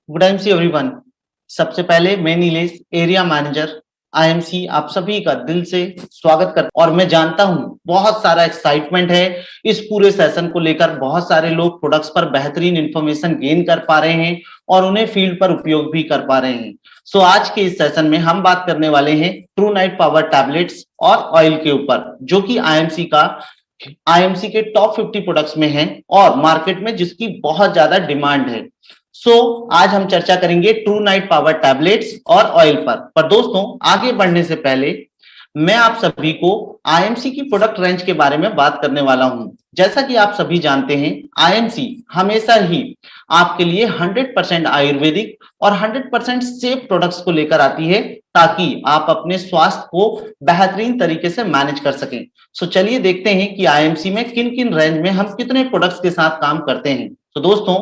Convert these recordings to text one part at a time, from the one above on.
Good time see everyone. सबसे पहले मैं नीलेश, एरिया मैनेजर आईएमसी, आप सभी का दिल से स्वागत करता और मैं जानता हूं बहुत सारा एक्साइटमेंट है इस पूरे सेशन को लेकर। बहुत सारे लोग प्रोडक्ट्स पर बेहतरीन इंफॉर्मेशन गेन कर पा रहे हैं और उन्हें फील्ड पर उपयोग भी कर पा रहे हैं। सो आज के इस सेशन में हम बात करने वाले हैं ट्रू नाइट पावर टैबलेट्स और ऑयल के ऊपर, जो कि आईएमसी के टॉप 50 प्रोडक्ट्स में है और मार्केट में जिसकी बहुत ज्यादा डिमांड है। आज हम चर्चा करेंगे ट्रू नाइट पावर टैबलेट्स और ऑयल पर दोस्तों आगे बढ़ने से पहले मैं आप सभी को आईएमसी की प्रोडक्ट रेंज के बारे में बात करने वाला हूं। जैसा कि आप सभी जानते हैं, आईएमसी हमेशा ही आपके लिए 100% आयुर्वेदिक और 100% सेफ प्रोडक्ट्स को लेकर आती है ताकि आप अपने स्वास्थ्य को बेहतरीन तरीके से मैनेज कर सकें। चलिए देखते हैं कि आईएमसी में किन किन रेंज में हम कितने प्रोडक्ट्स के साथ काम करते हैं। तो दोस्तों,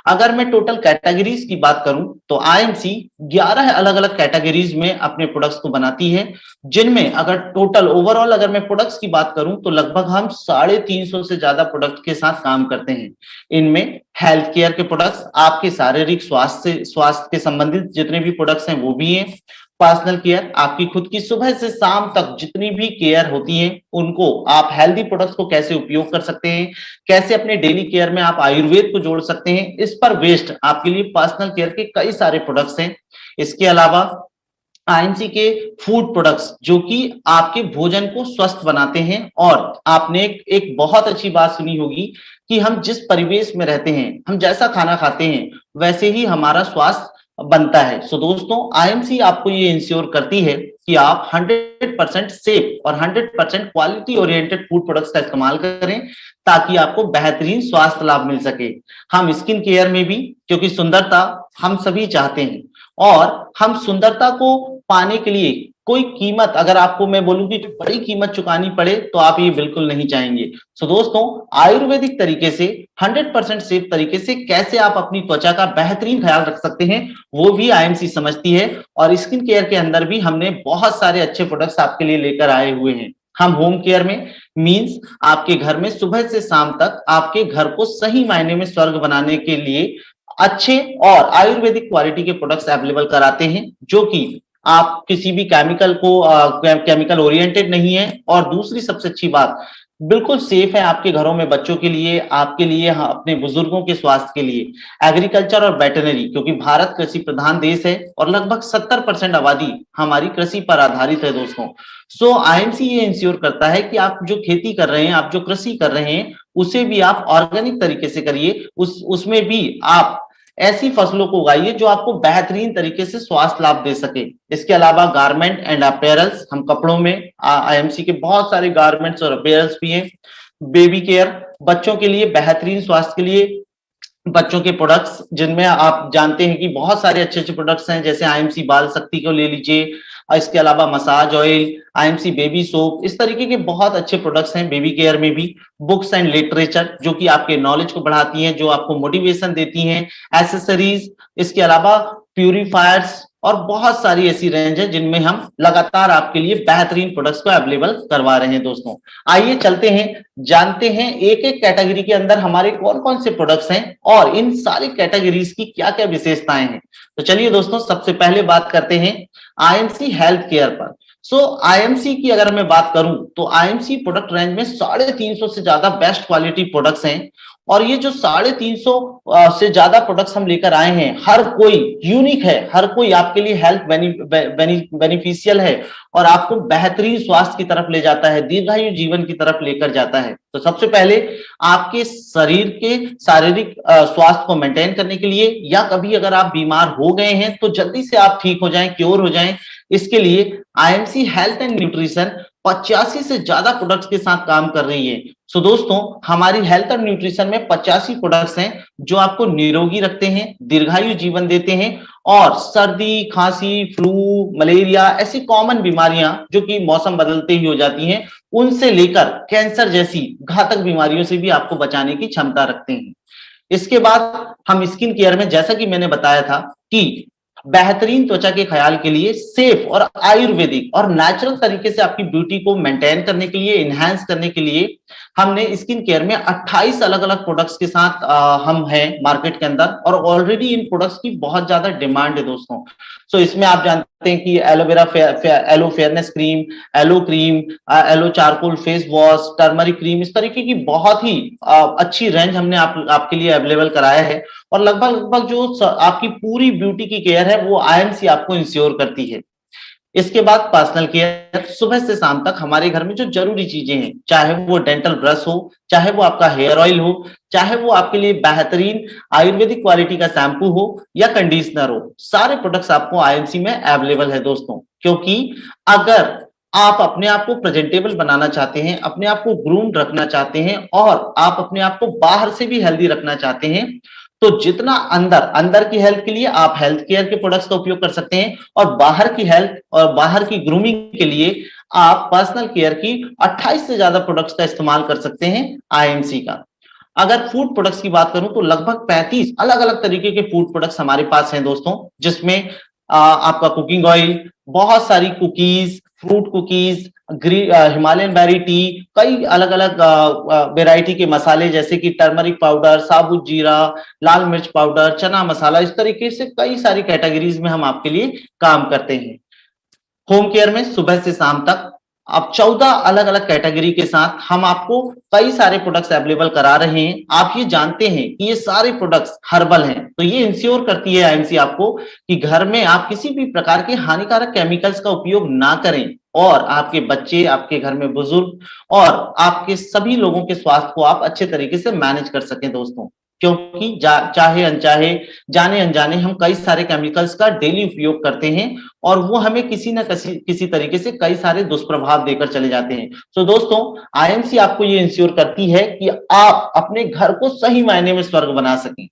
अगर मैं टोटल कैटेगरीज की बात करूं तो आईएमसी 11 अलग अलग कैटेगरीज में अपने प्रोडक्ट्स को बनाती है, जिनमें अगर टोटल ओवरऑल अगर मैं प्रोडक्ट्स की बात करूं तो लगभग हम 350 से ज्यादा प्रोडक्ट के साथ काम करते हैं। इनमें हेल्थ केयर के प्रोडक्ट्स, आपके शारीरिक स्वास्थ्य के संबंधित जितने भी प्रोडक्ट्स हैं वो भी हैं। पर्सनल केयर, आपकी खुद की सुबह से शाम तक जितनी भी केयर होती है उनको आप हेल्दी प्रोडक्ट्स को कैसे उपयोग कर सकते हैं, कैसे अपने डेली केयर में आप आयुर्वेद को जोड़ सकते हैं, इस पर बेस्ड आपके लिए पर्सनल केयर के कई सारे प्रोडक्ट्स हैं। इसके अलावा आईएमसी के फूड प्रोडक्ट्स जो कि आपके भोजन को स्वस्थ बनाते हैं। और आपने एक बहुत अच्छी बात सुनी होगी कि हम जिस परिवेश में रहते हैं, हम जैसा खाना खाते हैं वैसे ही हमारा स्वास्थ्य बनता है। दोस्तों, आईएमसी आपको ये इंश्योर करती है कि आप 100% सेफ और 100% क्वालिटी ओरिएंटेड फूड प्रोडक्ट्स का इस्तेमाल करें ताकि आपको बेहतरीन स्वास्थ्य लाभ मिल सके। हम स्किन केयर में भी, क्योंकि सुंदरता हम सभी चाहते हैं और हम सुंदरता को पाने के लिए कोई कीमत, अगर आपको मैं बोलूं कि बड़ी कीमत चुकानी पड़े तो आप ये बिल्कुल नहीं चाहेंगे। दोस्तों, आयुर्वेदिक तरीके से 100% सेफ तरीके से कैसे आप अपनी त्वचा का बेहतरीन ख्याल रख सकते हैं वो भी आईएमसी समझती है। और स्किन केयर के अंदर भी हमने बहुत सारे अच्छे प्रोडक्ट्स आपके लिए लेकर आए हुए हैं। हम होम केयर में मींस आपके घर में सुबह से शाम तक आपके घर को सही मायने में स्वर्ग बनाने के लिए अच्छे और आयुर्वेदिक क्वालिटी के प्रोडक्ट्स अवेलेबल कराते हैं, जो कि आप किसी भी केमिकल ओरिएंटेड नहीं है। और दूसरी सबसे अच्छी बात, बिल्कुल सेफ है आपके घरों में, बच्चों के लिए, आपके लिए, अपने बुजुर्गों के स्वास्थ्य के लिए। एग्रीकल्चर और वेटनरी, क्योंकि भारत कृषि प्रधान देश है और लगभग 70% आबादी हमारी कृषि पर आधारित है दोस्तों। आईएमसी ये इंश्योर करता है कि आप जो खेती कर रहे हैं, आप जो कृषि कर रहे हैं, उसे भी आप ऑर्गेनिक तरीके से करिए। उसमें भी आप ऐसी फसलों को उगाइए जो आपको बेहतरीन तरीके से स्वास्थ्य लाभ दे सके। इसके अलावा गारमेंट एंड अपैरल्स, हम कपड़ों में आईएमसी के बहुत सारे गारमेंट्स और अपैरल्स भी हैं। बेबी केयर, बच्चों के लिए बेहतरीन स्वास्थ्य के लिए बच्चों के प्रोडक्ट्स, जिनमें आप जानते हैं कि बहुत सारे अच्छे अच्छे प्रोडक्ट्स हैं, जैसे आईएमसी बाल शक्ति को ले लीजिए। इसके अलावा massage oil, IMC baby soap, इस तरीके के बहुत अच्छे प्रोडक्ट्स हैं। बेबी केयर में भी बुक्स एंड लिटरेचर जो कि आपके नॉलेज को बढ़ाती हैं, जो आपको मोटिवेशन देती हैं, एसेसरीज, इसके अलावा प्यूरिफायर्स और बहुत सारी ऐसी रेंज है जिनमें हम लगातार आपके लिए बेहतरीन प्रोडक्ट्स को अवेलेबल करवा रहे हैं। दोस्तों, आइए चलते हैं, जानते हैं एक एक कैटेगरी के अंदर हमारे कौन कौन से प्रोडक्ट्स हैं और इन सारी कैटेगरीज की क्या क्या विशेषताएं हैं। तो चलिए दोस्तों, सबसे पहले बात करते हैं आईएमसी हेल्थ केयर पर। आईएमसी की अगर मैं बात करूं तो आईएमसी प्रोडक्ट रेंज में 350 से ज्यादा बेस्ट क्वालिटी प्रोडक्ट्स हैं। और ये जो 350 से ज्यादा प्रोडक्ट्स हम लेकर आए हैं, हर कोई यूनिक है, हर कोई आपके लिए हेल्थ बेनिफिशियल है और आपको बेहतरीन स्वास्थ्य की तरफ ले जाता है, दीर्घायु जीवन की तरफ लेकर जाता है। तो सबसे पहले आपके शरीर के शारीरिक स्वास्थ्य को मेंटेन करने के लिए, या कभी अगर आप बीमार हो गए हैं तो जल्दी से आप ठीक हो जाएं, क्योर हो जाएं, इसके लिए आईएमसी हेल्थ एंड न्यूट्रिशन 85 से ज्यादा प्रोडक्ट्स के साथ काम कर रही है। दोस्तों, हमारी हेल्थ और न्यूट्रिशन में 85 प्रोडक्ट्स हैं जो आपको निरोगी रखते हैं, दीर्घायु जीवन देते हैं और सर्दी, खांसी, फ्लू, मलेरिया, ऐसी कॉमन बीमारियां जो कि मौसम बदलते ही हो जाती हैं, उनसे लेकर कैंसर जैसी घातक बीमारियों से भी आपको बचाने की क्षमता रखते हैं। इसके बाद हम स्किन केयर में, जैसा कि मैंने बताया था कि बेहतरीन त्वचा के ख्याल के लिए सेफ और आयुर्वेदिक और नेचुरल तरीके से आपकी ब्यूटी को मेंटेन करने के लिए, इनहेंस करने के लिए हमने स्किन केयर में 28 अलग अलग प्रोडक्ट्स के साथ हम हैं मार्केट के अंदर, और ऑलरेडी इन प्रोडक्ट्स की बहुत ज्यादा डिमांड है दोस्तों। सो इसमें आप जानते हैं कि aloe vera aloe fairness cream, aloe cream, aloe charcoal face wash, turmeric cream, इस तरीके की बहुत ही अच्छी रेंज हमने आपके लिए अवेलेबल कराया है। और लगभग लगभग जो आपकी पूरी ब्यूटी की केयर है वो आईएमसी आपको इंश्योर करती है। इसके बाद पर्सनल केयर, सुबह से शाम तक हमारे घर में जो जरूरी चीजें हैं, चाहे वो डेंटल ब्रश हो, चाहे वो आपका हेयर ऑयल हो, चाहे वो आपके लिए बेहतरीन आयुर्वेदिक क्वालिटी का शैम्पू हो या कंडीशनर हो, सारे प्रोडक्ट्स आपको आईएमसी में अवेलेबल है दोस्तों। क्योंकि अगर आप अपने आप को प्रेजेंटेबल बनाना चाहते हैं, अपने आप को ग्रूम्ड रखना चाहते हैं और आप अपने आप को बाहर से भी हेल्दी रखना चाहते हैं, तो जितना अंदर की हेल्थ के लिए आप हेल्थ केयर के प्रोडक्ट्स का उपयोग कर सकते हैं, और बाहर की हेल्थ और बाहर की ग्रूमिंग के लिए आप पर्सनल केयर की 28 से ज्यादा प्रोडक्ट्स का इस्तेमाल कर सकते हैं आईएमसी का। अगर फूड प्रोडक्ट्स की बात करूं तो लगभग 35 अलग अलग तरीके के फूड प्रोडक्ट्स हमारे पास हैं दोस्तों, जिसमें आपका कुकिंग ऑयल, बहुत सारी cookies, fruit cookies, Himalayan berry tea, कई अलग अलग वेराइटी के मसाले जैसे कि टर्मरिक पाउडर, साबुत जीरा, लाल मिर्च पाउडर, चना मसाला, इस तरीके से कई सारी कैटेगरीज में हम आपके लिए काम करते हैं। होम केयर में सुबह से शाम तक अब 14 अलग अलग कैटेगरी के साथ हम आपको कई सारे प्रोडक्ट्स अवेलेबल करा रहे हैं। आप ये जानते हैं कि ये सारे प्रोडक्ट्स हर्बल हैं, तो ये इंश्योर करती है आईएमसी आपको कि घर में आप किसी भी प्रकार के हानिकारक केमिकल्स का उपयोग ना करें, और आपके बच्चे, आपके घर में बुजुर्ग और आपके सभी लोगों के स्वास्थ्य को आप अच्छे तरीके से मैनेज कर सकें दोस्तों। क्योंकि चाहे अनचाहे, जाने अनजाने हम कई सारे केमिकल्स का डेली उपयोग करते हैं, और वो हमें किसी न किसी तरीके से कई सारे दुष्प्रभाव देकर चले जाते हैं। तो दोस्तों, आईएमसी आपको ये इंश्योर करती है कि आप अपने घर को सही मायने में स्वर्ग बना सकें।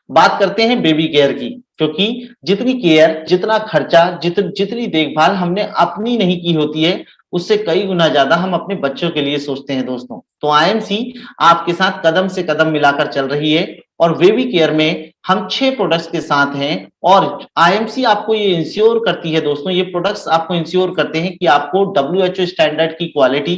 बात करते हैं बेबी केयर की, क्योंकि जितनी केयर, जितना खर्चा, जितनी देखभाल हमने अपनी नहीं की होती है, उससे कई गुना ज्यादा हम अपने बच्चों के लिए सोचते हैं दोस्तों। तो आईएमसी आपके साथ कदम से कदम मिलाकर चल रही है, और बेबी केयर में हम 6 प्रोडक्ट्स के साथ हैं, और आईएमसी आपको ये इंश्योर करती है दोस्तों, ये प्रोडक्ट्स आपको इंश्योर करते हैं कि आपको WHO स्टैंडर्ड की क्वालिटी,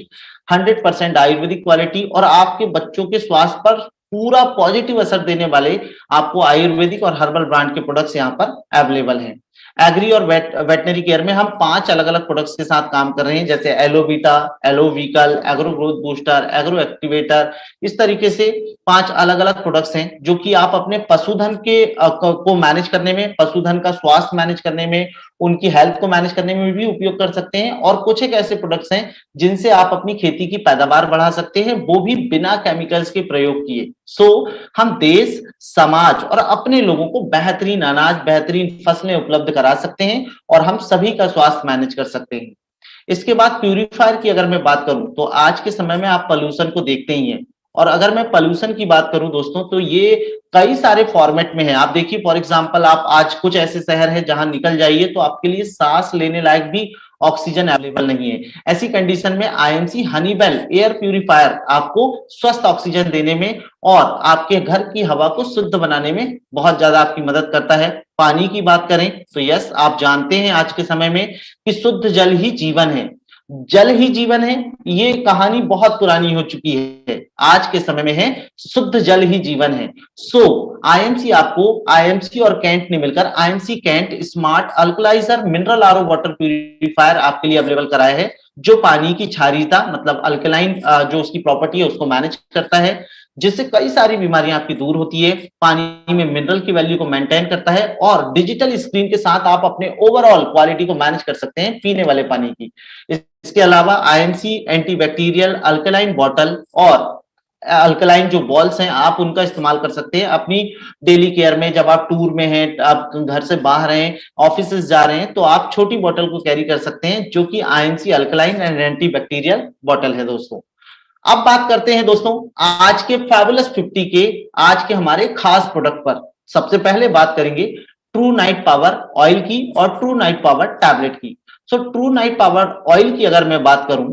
100% आयुर्वेदिक क्वालिटी और आपके बच्चों के स्वास्थ्य पर पूरा पॉजिटिव असर देने वाले आपको आयुर्वेदिक और हर्बल ब्रांड के प्रोडक्ट्स यहाँ पर अवेलेबल हैं। एग्री और वेटनरी केयर में हम 5 अलग अलग प्रोडक्ट्स के साथ काम कर रहे हैं, जैसे एलोवीटा, एलोवीकल, agro growth booster, agro activator, इस तरीके से 5 अलग अलग प्रोडक्ट्स हैं जो कि आप अपने पशुधन के को मैनेज करने में, पशुधन का स्वास्थ्य मैनेज करने में, उनकी हेल्थ को मैनेज करने में भी उपयोग कर सकते हैं। और कुछ एक ऐसे प्रोडक्ट्स हैं जिनसे आप अपनी खेती की पैदावार बढ़ा सकते हैं, वो भी बिना केमिकल्स के प्रयोग किए। सो हम देश, समाज और अपने लोगों को बेहतरीन अनाज, बेहतरीन फसलें उपलब्ध करा सकते हैं, और हम सभी का स्वास्थ्य मैनेज कर सकते हैं। इसके बाद प्यूरिफायर की अगर मैं बात करूं तो आज के समय में आप पोल्यूशन को देखते ही हैं, और अगर मैं पोल्यूशन की बात करूं दोस्तों तो ये कई सारे फॉर्मेट में है। आप देखिए, फॉर एग्जांपल, आप आज कुछ ऐसे शहर है जहां निकल जाइए तो आपके लिए सांस लेने लायक भी ऑक्सीजन अवेलेबल नहीं है। ऐसी कंडीशन में आईएमसी हनीवेल एयर प्यूरिफायर आपको स्वस्थ ऑक्सीजन देने में और आपके घर की हवा को शुद्ध बनाने में बहुत ज्यादा आपकी मदद करता है। पानी की बात करें तो यस, आप जानते हैं आज के समय में कि शुद्ध जल ही जीवन है, जल ही जीवन है, ये कहानी बहुत पुरानी हो चुकी है। आज के समय में है शुद्ध जल ही जीवन है। सो आईएमसी आपको, आईएमसी और कैंट ने मिलकर IMC Kent smart alkalizer mineral RO water purifier आपके लिए अवेलेबल कराया है, जो पानी की क्षारीयता मतलब अल्कलाइन जो उसकी प्रॉपर्टी है उसको मैनेज करता है, जिससे कई सारी बीमारियां आपकी दूर होती है, पानी में मिनरल की वैल्यू को मेंटेन करता है, और डिजिटल स्क्रीन के साथ आप अपने ओवरऑल क्वालिटी को मैनेज कर सकते हैं पीने वाले पानी की। इसके अलावा आईएमसी एंटीबैक्टीरियल अल्कलाइन बॉटल और अल्कलाइन जो बॉल्स हैं आप उनका इस्तेमाल कर सकते हैं अपनी डेली केयर में। जब आप टूर में हैं, आप घर से बाहर हैं, ऑफिस जा रहे हैं, तो आप छोटी बोतल को कैरी कर सकते हैं, जो कि IMC alkaline and antibacterial bottle है दोस्तों। अब बात करते हैं दोस्तों आज के फैबुलस 50 के आज के हमारे खास प्रोडक्ट पर। सबसे पहले बात करेंगे ट्रू नाइट पावर ऑयल की और ट्रू नाइट पावर टैबलेट की। So true night power oil की अगर मैं बात करूं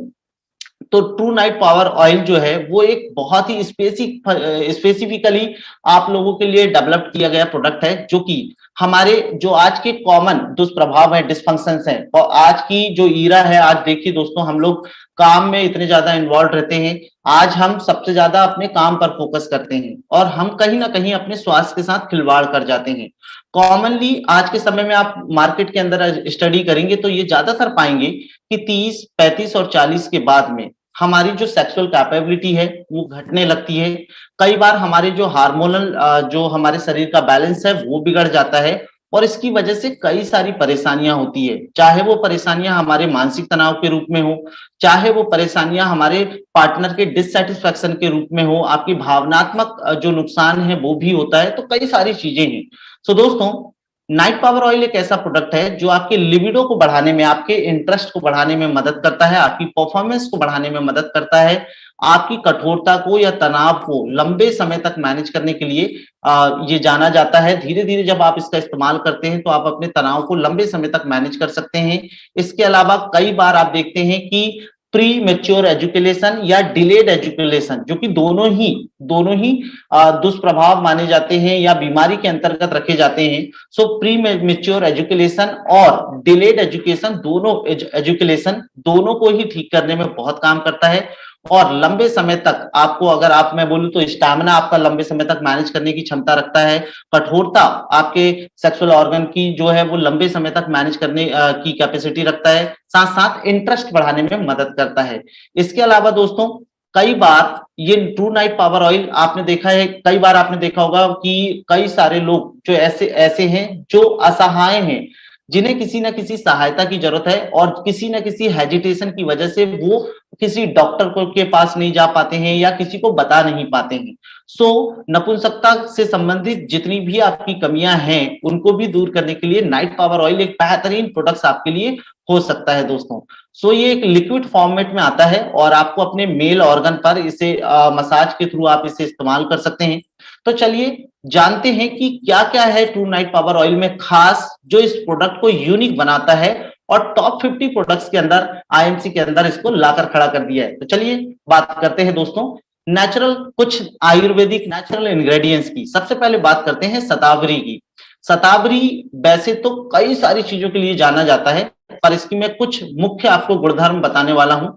तो ट्रू नाइट पावर ऑयल जो है वो एक बहुत ही स्पेसिफिकली आप लोगों के लिए डेवलप किया गया प्रोडक्ट है, जो कि हमारे जो आज के कॉमन दुष्प्रभाव है, डिस्फंक्शंस हैं, और आज की जो ईरा है, आज देखिए दोस्तों हम लोग काम में इतने ज्यादा इन्वॉल्व रहते हैं। आज हम सबसे ज्यादा अपने काम पर फोकस करते हैं और हम कहीं ना कहीं अपने स्वास्थ्य के साथ खिलवाड़ कर जाते हैं। कॉमनली आज के समय में आप मार्केट के अंदर स्टडी करेंगे तो ये ज्यादातर पाएंगे कि 30, 35 और 40 के बाद में हमारी जो सेक्सुअल कैपेबिलिटी है वो घटने लगती है। कई बार हमारे जो हार्मोनल जो हमारे शरीर का बैलेंस है वो बिगड़ जाता है और इसकी वजह से कई सारी परेशानियां होती है, चाहे वो परेशानियां हमारे मानसिक तनाव के रूप में हो, चाहे वो परेशानियां हमारे पार्टनर के डिससेटिस्फैक्शन के रूप में हो, आपकी भावनात्मक जो नुकसान है वो भी होता है। तो कई सारी चीजें हैं। सो दोस्तों, नाइट पावर ऑयल एक ऐसा प्रोडक्ट है जो आपके लिबिडो को बढ़ाने में, आपके इंटरेस्ट को बढ़ाने में मदद करता है, आपकी परफॉर्मेंस को बढ़ाने में मदद करता है, आपकी कठोरता को या तनाव को लंबे समय तक मैनेज करने के लिए ये जाना जाता है। धीरे धीरे जब आप इसका इस्तेमाल करते हैं तो आप अपने तनाव को लंबे समय तक मैनेज कर सकते हैं। इसके अलावा कई बार आप देखते हैं कि प्री मेच्योर एजुकेशन या डिलेड एजुकेशन, जो कि दोनों ही दुष्प्रभाव माने जाते हैं या बीमारी के अंतर्गत रखे जाते हैं। सो प्री मेच्योर एजुकेशन और डिलेड एजुकेशन एजुकेशन दोनों को ही ठीक करने में बहुत काम करता है और लंबे समय तक आपको, अगर आप मैं बोलूं तो स्टैमिना आपका लंबे समय तक मैनेज करने की क्षमता रखता है। कठोरता आपके सेक्सुअल ऑर्गन की जो है वो लंबे समय तक मैनेज करने की कैपेसिटी रखता है, साथ साथ इंटरेस्ट बढ़ाने में मदद करता है। इसके अलावा दोस्तों, कई बार ये ट्रू नाइट पावर ऑयल आपने देखा है, कई बार आपने देखा होगा कि कई सारे लोग जो ऐसे ऐसे हैं जो असहाय हैं, जिन्हें किसी ना किसी सहायता की जरूरत है और किसी ना किसी हेजिटेशन की वजह से वो किसी डॉक्टर को के पास नहीं जा पाते हैं या किसी को बता नहीं पाते हैं। सो नपुंसकता से संबंधित जितनी भी आपकी कमियां हैं उनको भी दूर करने के लिए नाइट पावर ऑयल एक बेहतरीन प्रोडक्ट आपके लिए हो सकता है दोस्तों। सो ये एक लिक्विड फॉर्मेट में आता है और आपको अपने मेल ऑर्गन पर इसे मसाज के थ्रू आप इसे इस्तेमाल कर सकते हैं। तो चलिए जानते हैं कि क्या क्या है ट्रू नाइट पावर ऑयल में खास जो इस प्रोडक्ट को यूनिक बनाता है और टॉप 50 प्रोडक्ट्स के अंदर आईएमसी के अंदर इसको लाकर खड़ा कर दिया है। तो चलिए बात करते हैं दोस्तों नेचुरल, कुछ आयुर्वेदिक नेचुरल इंग्रेडिएंट्स की। सबसे पहले बात करते हैं शतावरी की। शतावरी वैसे तो कई सारी चीजों के लिए जाना जाता है, पर इसकी मैं कुछ मुख्य आपको गुणधर्म बताने वाला हूं।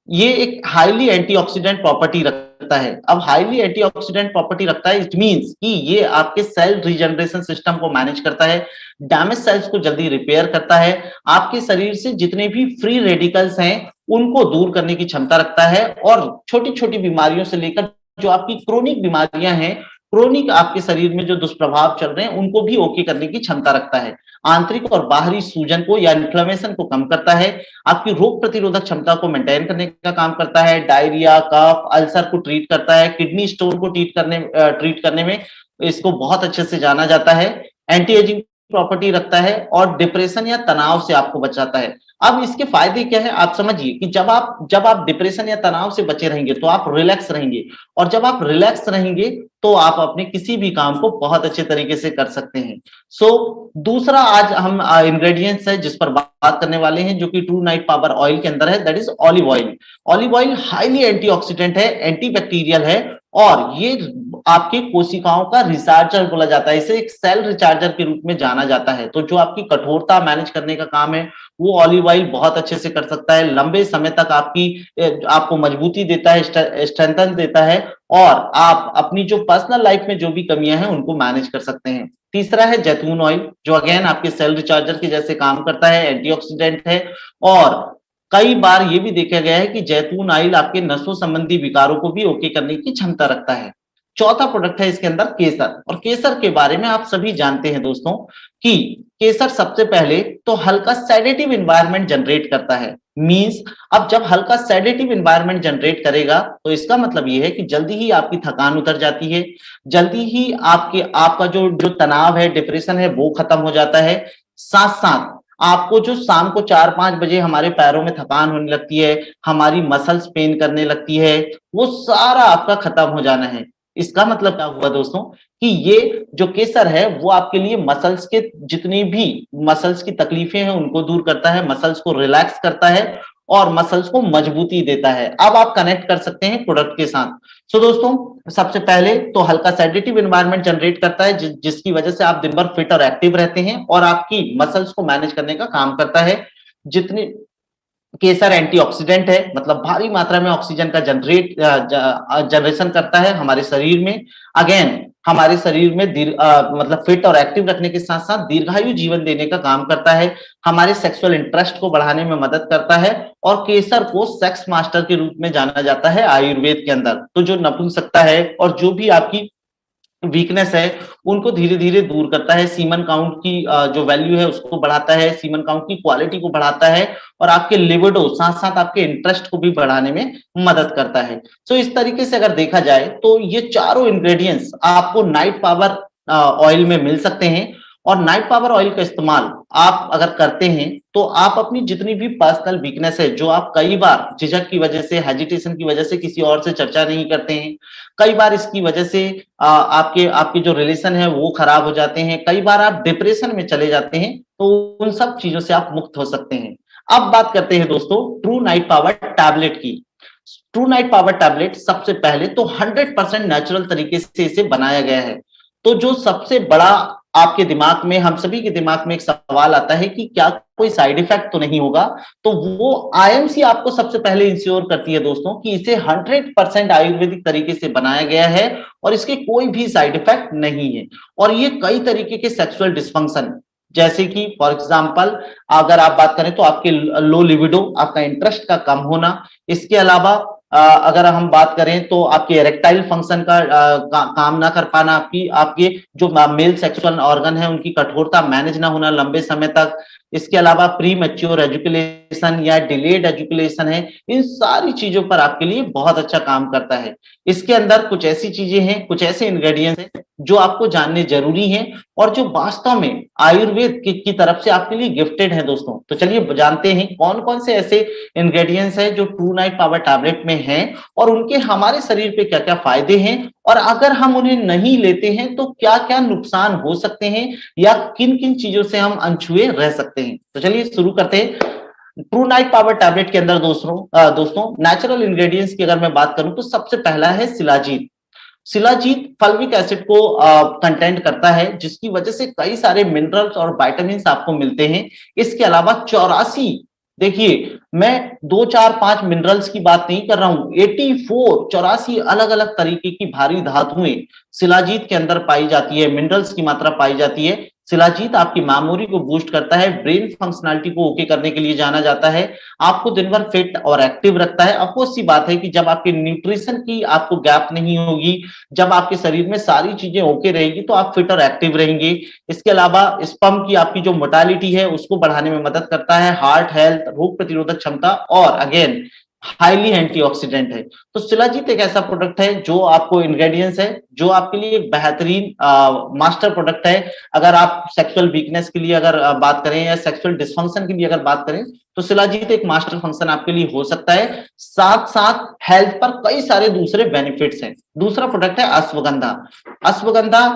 ये एक हाईली एंटीऑक्सीडेंट प्रॉपर्टी रखता है। अब हाईली एंटीऑक्सीडेंट प्रॉपर्टी रखता है, इट मींस कि ये आपके सेल रिजनरेशन सिस्टम को मैनेज करता है, डैमेज सेल्स को जल्दी रिपेयर करता है, आपके शरीर से जितने भी फ्री रेडिकल्स हैं उनको दूर करने की क्षमता रखता है और छोटी छोटी बीमारियों से लेकर जो आपकी क्रोनिक बीमारियां हैं, क्रोनिक आपके शरीर में जो दुष्प्रभाव चल रहे हैं उनको भी ओके करने की क्षमता रखता है। आंतरिक और बाहरी सूजन को या इन्फ्लेमेशन को कम करता है, आपकी रोग प्रतिरोधक क्षमता को मेंटेन करने का काम करता है, डायरिया, कफ, अल्सर को ट्रीट करता है, किडनी स्टोन को ट्रीट करने में इसको बहुत अच्छे से जाना जाता है, एंटी एजिंग प्रॉपर्टी रखता है और डिप्रेशन या तनाव से आपको बचाता है। अब इसके फायदे क्या है आप समझिए कि जब आप डिप्रेशन या तनाव से बचे रहेंगे तो आप रिलैक्स रहेंगे और जब आप रिलैक्स रहेंगे तो आप अपने किसी भी काम को बहुत अच्छे तरीके से कर सकते हैं। सो दूसरा आज हम इंग्रेडिएंट्स है जिस पर बात करने वाले हैं जो कि ट्रू नाइट पावर ऑयल के अंदर है, that is olive oil. Olive oil highly antioxidant है, एंटीबैक्टीरियल है और ये आपकी कोशिकाओं का रिचार्जर बोला जाता है, इसे एक सेल रिचार्जर के रूप में जाना जाता है। तो जो आपकी कठोरता मैनेज करने का काम है वो ऑलिव ऑयल बहुत अच्छे से कर सकता है, लंबे समय तक आपको मजबूती देता है, स्ट्रेंथन देता है और आप अपनी जो पर्सनल लाइफ में जो भी कमियां हैं उनको मैनेज कर सकते हैं। तीसरा है जैतून ऑयल, जो अगेन आपके सेल रिचार्जर के जैसे काम करता है, एंटीऑक्सीडेंट है और कई बार ये भी देखा गया है कि जैतून ऑयल आपके नसों संबंधी विकारों को भी ओके करने की क्षमता रखता है। चौथा प्रोडक्ट है इसके अंदर केसर, और केसर के बारे में आप सभी जानते हैं दोस्तों कि केसर सबसे पहले तो हल्का सेडेटिव एनवायरनमेंट जनरेट करता है। मींस अब जब हल्का सेडेटिव एनवायरनमेंट जनरेट करेगा तो इसका मतलब ये है कि जल्दी ही आपकी थकान उतर जाती है, जल्दी ही आपका जो तनाव है, डिप्रेशन है वो खत्म हो जाता है। साथ साथ आपको जो शाम को 4-5 बजे हमारे पैरों में थकान होने लगती है, हमारी मसल्स पेन करने लगती है, वो सारा आपका खत्म हो जाना है। इसका मतलब क्या हुआ दोस्तों कि ये जो केसर है वो आपके लिए मसल्स के जितनी भी मसल्स की तकलीफें हैं उनको दूर करता है, मसल्स को रिलैक्स करता है और मसल्स को मजबूती देता है। अब आप कनेक्ट कर सकते हैं प्रोडक्ट के साथ। सो दोस्तों, सबसे पहले तो हल्का सेडेटिव एनवायरनमेंट जनरेट करता है जिसकी वजह से आप दिन भर फिट और एक्टिव रहते हैं और आपकी मसल्स को मैनेज करने का काम करता है। जितनी केसर एंटीऑक्सीडेंट है, मतलब भारी मात्रा में ऑक्सीजन का जनरेशन करता है हमारे शरीर में। अगेन हमारे शरीर में मतलब फिट और एक्टिव रखने के साथ साथ दीर्घायु जीवन देने का काम करता है। हमारे सेक्सुअल इंटरेस्ट को बढ़ाने में मदद करता है और केसर को सेक्स मास्टर के रूप में जाना जाता है आयुर्वेद के अंदर। तो जो नपुंसकता है और जो भी आपकी वीकनेस है उनको धीरे धीरे दूर करता है। सीमन काउंट की जो वैल्यू है उसको बढ़ाता है, सीमन काउंट की क्वालिटी को बढ़ाता है और आपके लिबिडो साथ साथ आपके इंटरेस्ट को भी बढ़ाने में मदद करता है। सो इस तरीके से अगर देखा जाए तो ये चारों इंग्रेडिएंट्स आपको नाइट पावर ऑयल में मिल सकते हैं। और नाइट पावर ऑयल का इस्तेमाल आप अगर करते हैं तो आप अपनी जितनी भी पर्सनल वीकनेस है, जो आप कई बार झिझक की वजह से, हेजिटेशन की वजह से किसी और से चर्चा नहीं करते हैं, कई बार इसकी वजह से आपके आपके जो रिलेशन है वो खराब हो जाते हैं, कई बार आप डिप्रेशन में चले जाते हैं, तो उन सब चीजों से आप मुक्त हो सकते हैं। अब बात करते हैं दोस्तों ट्रू नाइट पावर टैबलेट की। ट्रू नाइट पावर टैबलेट सबसे पहले तो 100% नेचुरल तरीके से इसे बनाया गया है। तो जो सबसे बड़ा आपके दिमाग में, हम सभी के दिमाग में एक सवाल आता है कि क्या कोई साइड इफेक्ट तो नहीं होगा, तो वो आईएमसी आपको सबसे पहले इंश्योर करती है दोस्तों कि इसे 100% आयुर्वेदिक तरीके से बनाया गया है और इसके कोई भी साइड इफेक्ट नहीं है। और ये कई तरीके के सेक्सुअल डिस्फंक्शन, जैसे कि फॉर एग्जांपल अगर आप बात करें तो आपके लो लिबिडो, आपका इंटरेस्ट का कम होना, इसके अलावा अगर हम बात करें तो आपके इरेक्टाइल फंक्शन का काम ना कर पाना, आपके जो मेल सेक्सुअल ऑर्गन है उनकी कठोरता मैनेज ना होना लंबे समय तक, इसके अलावा प्री मैच्योर एजुकेशन या डिलेड एजुकेशन है, इन सारी चीजों पर आपके लिए बहुत अच्छा काम करता है। इसके अंदर कुछ ऐसी चीजें हैं, कुछ ऐसे इंग्रेडिएंट्स हैं जो आपको जानने जरूरी हैं और जो वास्तव में आयुर्वेद की तरफ से आपके लिए गिफ्टेड है दोस्तों। तो चलिए जानते हैं कौन कौन से ऐसे इंग्रेडिएंट्स हैं जो ट्रू नाइट पावर टैबलेट में हैं और उनके हमारे शरीर पे क्या क्या फायदे हैं, और अगर हम उन्हें नहीं लेते हैं तो क्या क्या नुकसान हो सकते हैं या किन किन चीजों से हम अनछुए रह सकते हैं। तो चलिए शुरू करते हैं। ट्रू नाइट पावर टैबलेट के अंदर दोस्तों नेचुरल इंग्रेडिएंट्स की अगर मैं बात करूं तो सबसे पहला है शिलाजीत। शिलाजीत फल्विक एसिड को कंटेंट करता है जिसकी वजह से कई सारे मिनरल्स और विटामिन्स आपको मिलते हैं। इसके अलावा 84, देखिए मैं 2 4 5 मिनरल्स की बात नहीं कर रहा हूं, 84 अलग अलग तरीके की भारी धातुएं शिलाजीत के अंदर पाई जाती है, मिनरल्स की मात्रा पाई जाती है। शिलाजीत आपकी मेमोरी को बूस्ट करता है, ब्रेन फंक्शनैलिटी को ओके करने के लिए जाना जाता है, आपको दिन भर फिट और एक्टिव रखता है। अफकोर्स सी बात है कि जब आपके न्यूट्रिशन की आपको गैप नहीं होगी, जब आपके शरीर में सारी चीजें ओके रहेगी तो आप फिट और एक्टिव रहेंगे। इसके अलावा स्पर्म की आपकी जो मोटालिटी है उसको बढ़ाने में मदद करता है, हार्ट हेल्थ, रोग प्रतिरोधक क्षमता और अगेन हाईली एंटीऑक्सीडेंट है। तो शिलाजीत एक ऐसा प्रोडक्ट है जो आपको इंग्रेडिएंट्स है जो आपके लिए एक बेहतरीन मास्टर प्रोडक्ट है। अगर आप सेक्सुअल वीकनेस के लिए अगर बात करें या सेक्सुअल डिस्फंक्शन के लिए अगर बात करें तो शिलाजीत एक मास्टर फंक्शन आपके लिए हो सकता है। साथ साथ हेल्थ पर कई सारे दूसरे बेनिफिट्स हैं। दूसरा प्रोडक्ट है अश्वगंधा। अश्वगंधा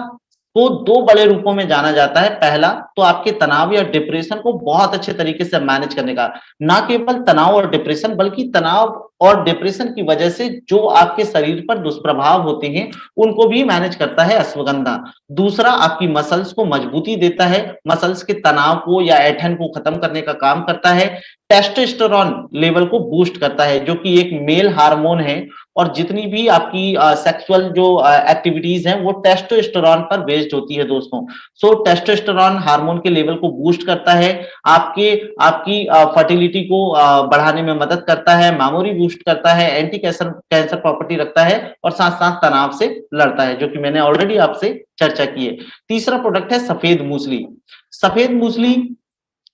को दो बड़े रूपों में जाना जाता है। पहला तो आपके तनाव या डिप्रेशन को बहुत अच्छे तरीके से मैनेज करने का, ना केवल तनाव और डिप्रेशन बल्कि तनाव और डिप्रेशन की वजह से जो आपके शरीर पर दुष्प्रभाव होते हैं उनको भी मैनेज करता है अश्वगंधा। दूसरा आपकी मसल्स को मजबूती देता है, मसल्स के तनाव को या ऐंठन को खत्म करने का काम करता है, टेस्टोस्टेरोन लेवल को बूस्ट करता है जो कि एक मेल हार्मोन है और जितनी भी आपकी सेक्सुअल जो एक्टिविटीज हैं वो टेस्टोस्टेरोन पर बेस्ड होती है दोस्तों। सो टेस्टोस्टेरोन हार्मोन के लेवल को बूस्ट करता है, आपकी फर्टिलिटी को बढ़ाने में मदद करता है, मेमोरी बूस्ट करता है, एंटी कैंसर प्रॉपर्टी रखता है और साथ साथ तनाव से लड़ता है, जो कि मैंने ऑलरेडी आपसे चर्चा की है। तीसरा प्रोडक्ट है सफेद मूसली। सफेद मूसली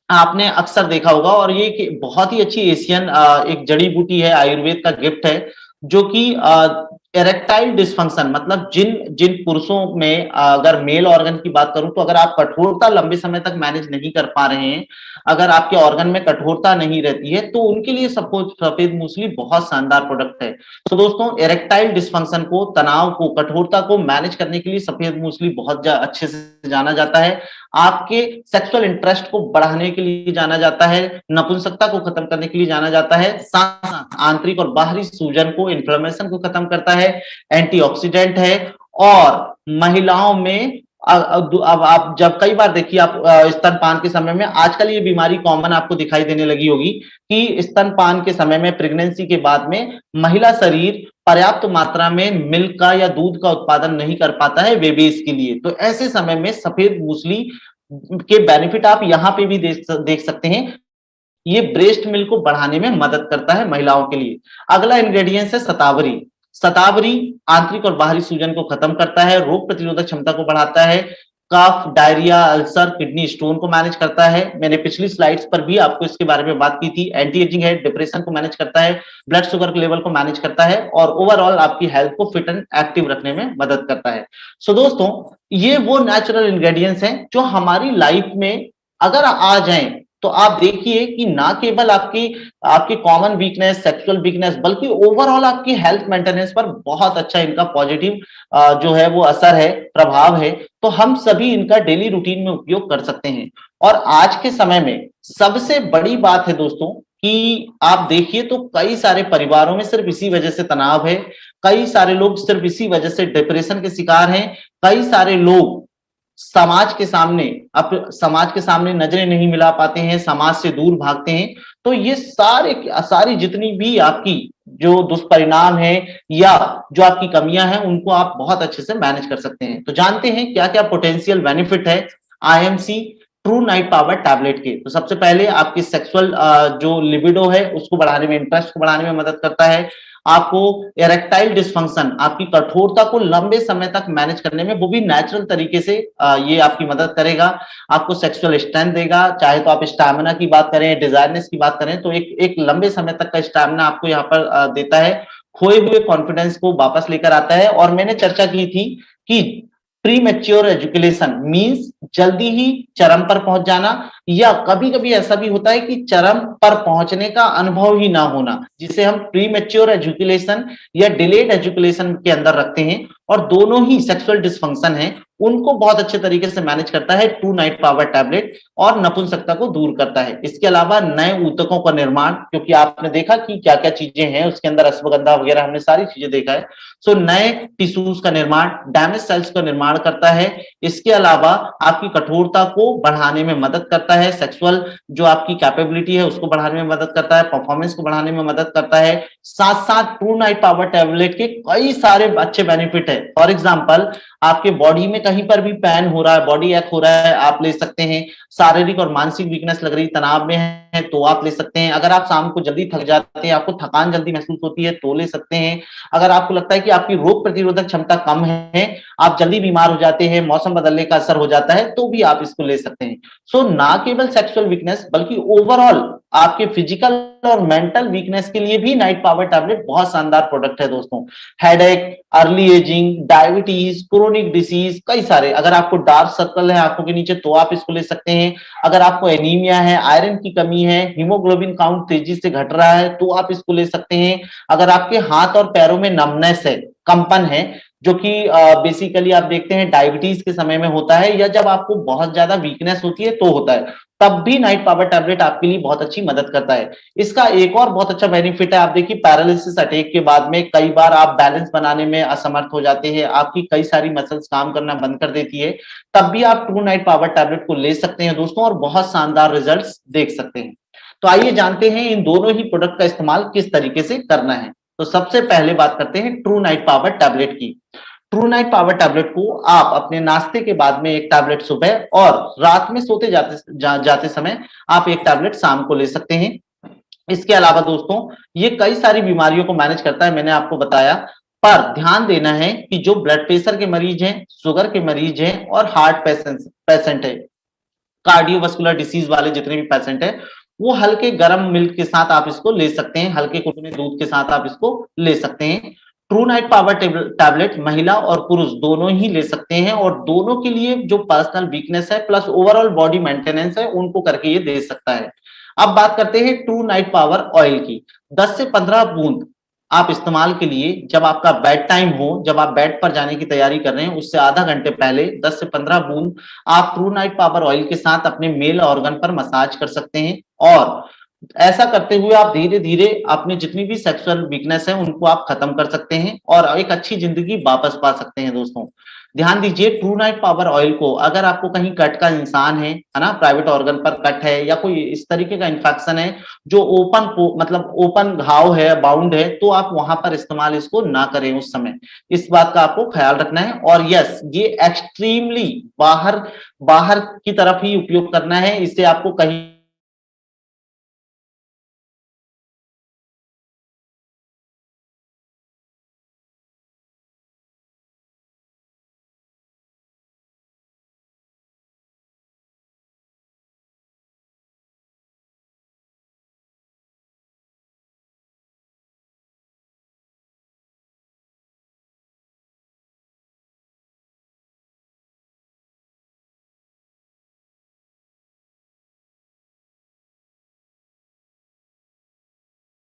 आपने अक्सर देखा होगा और ये बहुत ही अच्छी एशियन एक जड़ी बूटी है, आयुर्वेद का गिफ्ट है, जो कि इरेक्टाइल डिस्फंक्शन, मतलब जिन जिन पुरुषों में अगर मेल ऑर्गन की बात करूं तो अगर आप कठोरता लंबे समय तक मैनेज नहीं कर पा रहे हैं, अगर आपके ऑर्गन में कठोरता नहीं रहती है तो उनके लिए सफेद मूसली बहुत शानदार प्रोडक्ट है। तो दोस्तों इरेक्टाइल डिस्फंक्शन को, तनाव को, कठोरता को मैनेज करने के लिए सफेद मूसली बहुत अच्छे से जाना जाता है। आपके सेक्सुअल इंटरेस्ट को बढ़ाने के लिए जाना जाता है, नपुंसकता को खत्म करने के लिए जाना जाता है, साथ साथ आंतरिक और बाहरी सूजन को, इन्फ्लेमेशन को खत्म करता है, एंटीऑक्सीडेंट है। और महिलाओं में अब आप जब कई बार देखिए आप स्तनपान के समय में, आजकल ये बीमारी कॉमन आपको दिखाई देने लगी होगी कि स्तनपान के समय में, प्रेगनेंसी के बाद में महिला शरीर पर्याप्त मात्रा में मिल्क का या दूध का उत्पादन नहीं कर पाता है बेबीज के लिए। तो ऐसे समय में सफेद मूसली के बेनिफिट आप यहाँ पे भी देख सकते हैं। ये ब्रेस्ट मिल्क को बढ़ाने में मदद करता है महिलाओं के लिए। अगला इंग्रेडिएंट है शतावरी। शतावरी आंतरिक और बाहरी सूजन को खत्म करता है, रोग प्रतिरोधक क्षमता को बढ़ाता है, कफ, डायरिया, अल्सर, किडनी स्टोन को मैनेज करता है। मैंने पिछली स्लाइड्स पर भी आपको इसके बारे में बात की थी। एंटी एजिंग है, डिप्रेशन को मैनेज करता है, ब्लड शुगर के लेवल को मैनेज करता है और ओवरऑल आपकी हेल्थ को फिट एंड एक्टिव रखने में मदद करता है। सो दोस्तों, ये वो नेचुरल इंग्रेडिएंट्स हैं जो हमारी लाइफ में अगर आ जाएं तो आप देखिए कि ना केवल आपकी आपकी कॉमन वीकनेस, सेक्सुअल वीकनेस, बल्कि ओवरऑल आपकी हेल्थ मेंटेनेंस पर बहुत अच्छा इनका पॉजिटिव जो है वो असर है, प्रभाव है। तो हम सभी इनका डेली रूटीन में उपयोग कर सकते हैं। और आज के समय में सबसे बड़ी बात है दोस्तों कि आप देखिए तो कई सारे परिवारों में सिर्फ इसी वजह से तनाव है, कई सारे लोग सिर्फ इसी वजह से डिप्रेशन के शिकार हैं, कई सारे लोग समाज के सामने नजरें नहीं मिला पाते हैं, समाज से दूर भागते हैं। तो ये सारी जितनी भी आपकी जो दुष्परिणाम है या जो आपकी कमियां हैं, उनको आप बहुत अच्छे से मैनेज कर सकते हैं। तो जानते हैं क्या क्या पोटेंशियल बेनिफिट है IMC true night power tablet के। तो सबसे पहले आपकी सेक्सुअल जो लिबिडो है उसको बढ़ाने में, इंटरेस्ट को बढ़ाने में मदद करता है। आपको इरेक्टाइल डिसफंक्शन, आपकी कठोरता को लंबे समय तक मैनेज करने में, वो भी नेचुरल तरीके से ये आपकी मदद करेगा। आपको सेक्सुअल स्ट्रेंथ देगा, चाहे तो आप स्टैमिना की बात करें, डिजायरनेस की बात करें, तो एक लंबे समय तक का स्टैमिना आपको यहाँ पर देता है। खोए हुए कॉन्फिडेंस को वापस लेकर आता है। और मैंने चर्चा की थी कि प्री मैच्योर एजुकेशन मीन्स जल्दी ही चरम पर पहुंच जाना, या कभी कभी ऐसा भी होता है कि चरम पर पहुंचने का अनुभव ही ना होना, जिसे हम प्री मैच्योर एजुकेशन या डिलेड एजुकेशन के अंदर रखते हैं। और दोनों ही सेक्सुअल डिसफंक्शन है, उनको बहुत अच्छे तरीके से मैनेज करता है ट्रू नाइट पावर टैबलेट, और नपुंसकता को दूर करता है। इसके अलावा नए ऊतकों का निर्माण, क्योंकि आपने देखा कि क्या क्या चीजें हैं उसके अंदर, अश्वगंधा वगैरह हमने सारी चीजें देखा है। सो नए टिश्यूज का निर्माण, डैमेज सेल्स का निर्माण करता है। इसके अलावा आपकी कठोरता को बढ़ाने में मदद करता है, सेक्सुअल जो आपकी कैपेबिलिटी है उसको बढ़ाने में मदद करता है, परफॉर्मेंस को बढ़ाने में मदद करता है। साथ साथ ट्रू नाइट पावर टैबलेट के कई सारे अच्छे बेनिफिट है। फॉर एग्जाम्पल, आपके बॉडी में कहीं पर भी पेन हो रहा है, बॉडी एक हो रहा है, आप ले सकते हैं। शारीरिक और मानसिक वीकनेस लग रही, तनाव में है, तो आप ले सकते हैं। अगर आप शाम को जल्दी थक जाते हैं, आपको थकान जल्दी महसूस होती है, तो ले सकते हैं। अगर आपको लगता है कि आपकी रोग प्रतिरोधक क्षमता कम है, आप जल्दी बीमार हो जाते हैं, मौसम बदलने का असर हो जाता है, तो भी आप इसको ले सकते हैं। सो ना केवल सेक्सुअल वीकनेस बल्कि ओवरऑल आपके फिजिकल और मेंटल वीकनेस के लिए भी नाइट पावर टैबलेट बहुत शानदार प्रोडक्ट है दोस्तों। Headache, early ageing, diabetes, chronic disease, कई सारे। अगर आपको डार्क सर्कल है आंखों के नीचे, तो आप इसको ले सकते हैं। अगर आपको एनीमिया है, आयरन की कमी है, हीमोग्लोबिन काउंट तेजी से घट रहा है, तो आप इसको ले सकते हैं। अगर आपके हाथ और पैरों में नमनेस है, कंपन है, जो कि बेसिकली आप देखते हैं डायबिटीज के समय में होता है, या जब आपको बहुत ज्यादा वीकनेस होती है तो होता है, तब भी नाइट पावर टैबलेट आपके लिए बहुत अच्छी मदद करता है। इसका एक और बहुत अच्छा बेनिफिट है, आप देखिए पैरालिसिस अटैक के बाद में कई बार आप बैलेंस बनाने में असमर्थ हो जाते हैं, आपकी कई सारी मसल्स काम करना बंद कर देती है, तब भी आप ट्रू नाइट पावर टैबलेट को ले सकते हैं दोस्तों, और बहुत शानदार रिजल्ट्स देख सकते हैं। तो आइए जानते हैं इन दोनों ही प्रोडक्ट का इस्तेमाल किस तरीके से करना है। तो सबसे पहले बात करते हैं ट्रू नाइट पावर टैबलेट की। ट्रू नाइट पावर टैबलेट को आप अपने नाश्ते के बाद में एक टैबलेट सुबह, और रात में सोते जाते समय आप एक टैबलेट शाम को ले सकते हैं। इसके अलावा दोस्तों, ये कई सारी बीमारियों को मैनेज करता है, मैंने आपको बताया। पर ध्यान देना है कि जो ब्लड प्रेशर के मरीज हैं, शुगर के मरीज हैं, और हार्ट पेशेंट है, कार्डियोवास्कुलर डिसीज वाले जितने भी पेशेंट है, वो हल्के गर्म मिल्क के साथ आप इसको ले सकते हैं, हल्के कुटने दूध के साथ आप इसको ले सकते हैं। ट्रू नाइट पावर टैबलेट महिला और पुरुष दोनों ही ले सकते हैं, और दोनों के लिए जो पर्सनल वीकनेस है प्लस ओवरऑल बॉडी मेंटेनेंस है, उनको करके ये दे सकता है। अब बात करते हैं ट्रू नाइट पावर ऑयल की। 10 से 15 बूंद आप इस्तेमाल के लिए जब आपका बेड टाइम हो, जब आप बेड पर जाने की तैयारी कर रहे हैं, उससे आधा घंटे पहले 10 से 15 बूंद आप ट्रू नाइट पावर ऑयल के साथ अपने मेल ऑर्गन पर मसाज कर सकते हैं। और ऐसा करते हुए आप धीरे-धीरे अपनी जितनी भी सेक्सुअल वीकनेस है उनको आप खत्म कर सकते हैं और एक अच्छी जिंदगी वापस पा सकते हैं दोस्तों। ध्यान दीजिए ट्रू नाइट पावर ऑयल को अगर आपको कहीं कट का इंसान है ना? प्राइवेट ऑर्गन पर कट है या कोई इस तरीके का इन्फेक्शन है जो ओपन मतलब ओपन घाव है, बाउंड है, तो आप वहां पर इस्तेमाल इसको ना करें उस समय। इस बात का आपको ख्याल रखना है और यस ये एक्सट्रीमली बाहर बाहर की तरफ ही उपयोग करना है। इससे आपको कहीं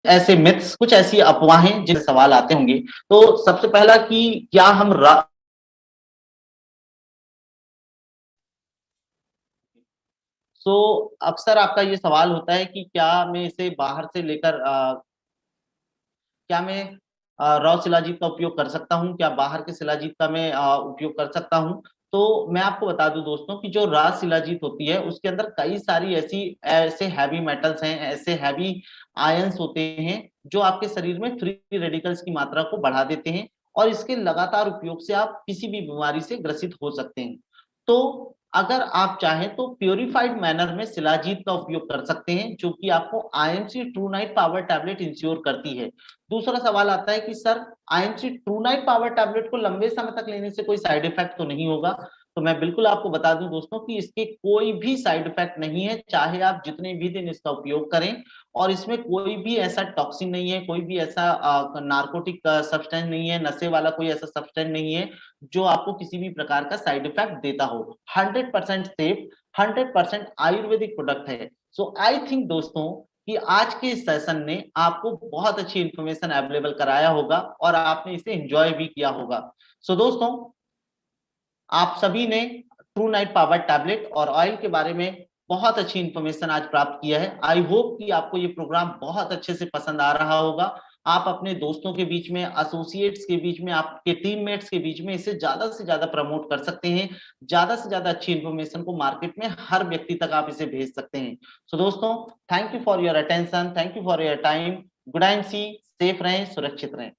ऐसे मिथ्स, कुछ ऐसी अफवाहें जिन सवाल आते होंगे। तो सबसे पहला कि क्या हम सो अक्सर आपका ये सवाल होता है कि क्या मैं इसे बाहर से लेकर क्या मैं रॉ शिलाजीत का उपयोग कर सकता हूँ? क्या बाहर के शिलाजीत का मैं उपयोग कर सकता हूँ? तो मैं आपको बता दूं दोस्तों कि जो रॉ शिलाजीत होती है उसके अंदर कई सारी ऐसे हैवी मेटल्स हैं, ऐसे हैवी आयंस होते हैं जो आपके शरीर में फ्री रेडिकल्स की मात्रा को बढ़ा देते हैं और इसके लगातार उपयोग से आप किसी भी बीमारी से ग्रसित हो सकते हैं। तो अगर आप चाहें तो प्यूरिफाइड मैनर में शिलाजीत का उपयोग कर सकते हैं जो कि आपको IMC true night power tablet ensure करती है। दूसरा सवाल आता है कि sir IMC true night power tablet को लंबे समय तक लेने से कोई साइड इफेक्ट तो नहीं होगा? तो मैं बिल्कुल आपको बता दूं दोस्तों कि इसके कोई भी साइड इफेक्ट नहीं है, चाहे आप जितने भी दिन इसका उपयोग करें और इसमें कोई भी ऐसा टॉक्सिन नहीं है, कोई भी ऐसा नार्कोटिक सब्सटेंस नहीं है, नशे वाला कोई ऐसा सब्सटेंस नहीं है जो आपको किसी भी प्रकार का साइड इफेक्ट देता हो। 100% सेफ, 100% आयुर्वेदिक प्रोडक्ट है। सो आई थिंक दोस्तों कि आज के इस सेशन ने आपको बहुत अच्छी इंफॉर्मेशन अवेलेबल कराया होगा और आपने इसे एंजॉय भी किया होगा। सो दोस्तों आप सभी ने ट्रू नाइट पावर टैबलेट और ऑयल के बारे में बहुत अच्छी इंफॉर्मेशन आज प्राप्त किया है। आई होप कि आपको ये प्रोग्राम बहुत अच्छे से पसंद आ रहा होगा। आप अपने दोस्तों के बीच में, एसोसिएट्स के बीच में, आपके टीममेट्स के बीच में इसे ज्यादा से ज्यादा प्रमोट कर सकते हैं। ज्यादा से ज्यादा अच्छी इंफॉर्मेशन को मार्केट में हर व्यक्ति तक आप इसे भेज सकते हैं। सो दोस्तों thank you for your attention, thank you for your time. Good and see, safe रहें, सुरक्षित रहें।